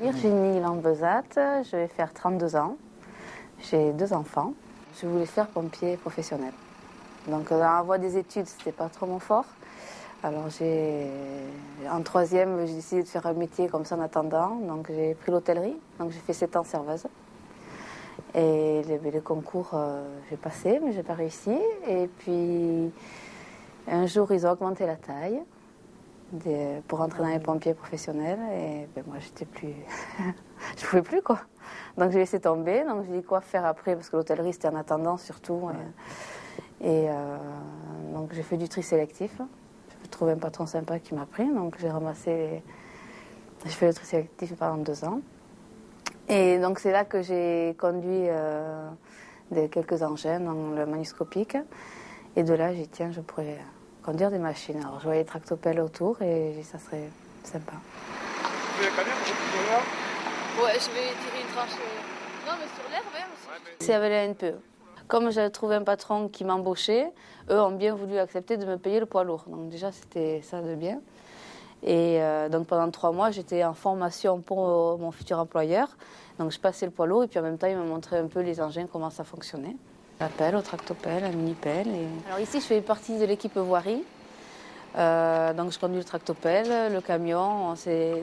Virginie Lambezat, je vais faire 32 ans. J'ai 2 enfants. Je voulais faire pompier professionnel. Donc dans la voie des études, c'était pas trop mon fort. Alors en 3e, j'ai décidé de faire un métier comme ça en attendant. Donc j'ai pris l'hôtellerie. Donc j'ai fait 7 ans serveuse. Et les concours, j'ai passé, mais j'ai pas réussi. Et puis un jour, ils ont augmenté la taille pour rentrer dans les pompiers professionnels. Et ben, moi, j'étais plus, je pouvais plus quoi. Donc j'ai laissé tomber. Donc j'ai dit quoi faire après parce que l'hôtellerie c'était en attendant surtout. Ouais. Donc j'ai fait du tri sélectif. J'ai trouvé un patron sympa qui m'a pris. Donc j'ai fait le tri sélectif pendant 2 ans. Et donc c'est là que j'ai conduit quelques engins dans le magnétoscopique. Et de là j'ai dit tiens je pourrais conduire des machines. Alors je voyais les tractopelles autour et j'ai dit ça serait sympa. Tu veux la canette ou Ouais, je vais tirer une tranche. Non, mais sur l'herbe, même. C'est avec la NPE. Comme j'avais trouvé un patron qui m'embauchait, eux ont bien voulu accepter de me payer le poids lourd. Donc déjà, c'était ça de bien. Et donc pendant 3 mois, j'étais en formation pour mon futur employeur. Donc je passais le poids lourd et puis en même temps, il me montrait un peu les engins, comment ça fonctionnait. La pelle, au tractopelle, la mini-pelle. Alors ici, je fais partie de l'équipe voirie. Donc je conduis le tractopelle, le camion.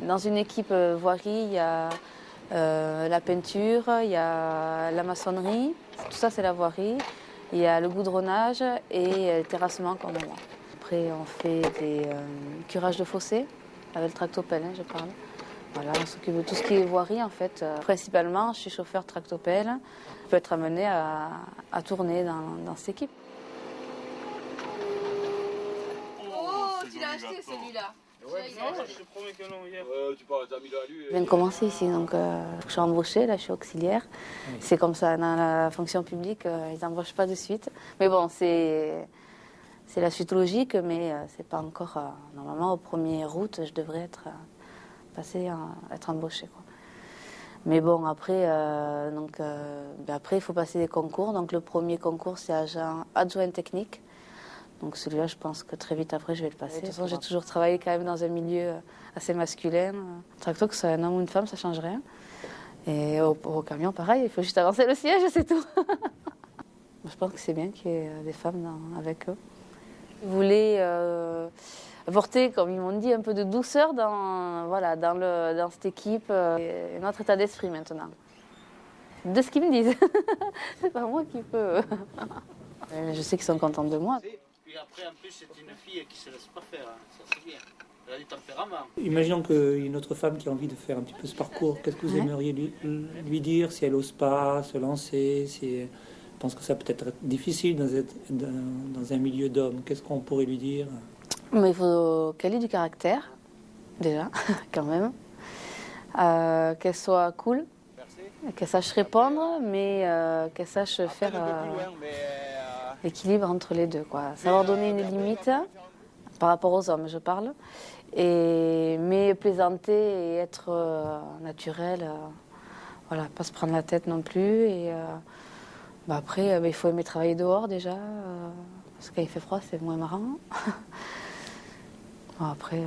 Dans une équipe voirie, il y a la peinture, il y a la maçonnerie, tout ça c'est la voirie. Il y a le goudronnage et le terrassement comme moi. Après on fait des curages de fossés avec le tractopelle, je parle. Voilà, on s'occupe de tout ce qui est voirie en fait. Principalement, je suis chauffeur tractopelle. Je peux être amené à tourner dans cette équipe. Tu l'as acheté celui-là. Je te promets que non hier. Je viens de commencer ici, donc je suis embauchée, là je suis auxiliaire. C'est comme ça, dans la fonction publique, ils n'embauchent pas de suite. Mais bon, c'est la suite logique, mais c'est pas encore... normalement, au 1er août, je devrais être embauchée, quoi. Mais bon, après, après, il faut passer des concours. Donc le premier concours, c'est agent adjoint technique. Donc celui-là, je pense que très vite après, je vais le passer. De toute façon, j'ai toujours travaillé quand même dans un milieu assez masculin. Tracto, que ce soit un homme ou une femme, ça ne change rien. Et au camion, pareil, il faut juste avancer le siège, c'est tout. Je pense que c'est bien qu'il y ait des femmes avec eux. Ils voulaient apporter, comme ils m'ont dit, un peu de douceur dans cette équipe. Et notre état d'esprit maintenant. De ce qu'ils me disent. C'est pas moi qui peux. Je sais qu'ils sont contents de moi. Et après, en plus, c'est une fille qui ne se laisse pas faire, hein. Ça c'est bien. Elle a du tempérament. Imaginons qu'il y ait une autre femme qui a envie de faire un petit peu ce parcours. Qu'est-ce que vous aimeriez lui dire si elle n'ose pas se lancer, si elle pense que ça peut être difficile dans un milieu d'hommes? Qu'est-ce qu'on pourrait lui dire? Mais il faut qu'elle ait du caractère, déjà, quand même. Qu'elle soit cool, qu'elle sache répondre, mais qu'elle sache faire... l'équilibre entre les deux, quoi. Savoir donner une limite, par rapport aux hommes, je parle, mais plaisanter et être naturel, voilà, pas se prendre la tête non plus. Et après, il faut aimer travailler dehors déjà, parce que quand il fait froid, c'est moins marrant. Après.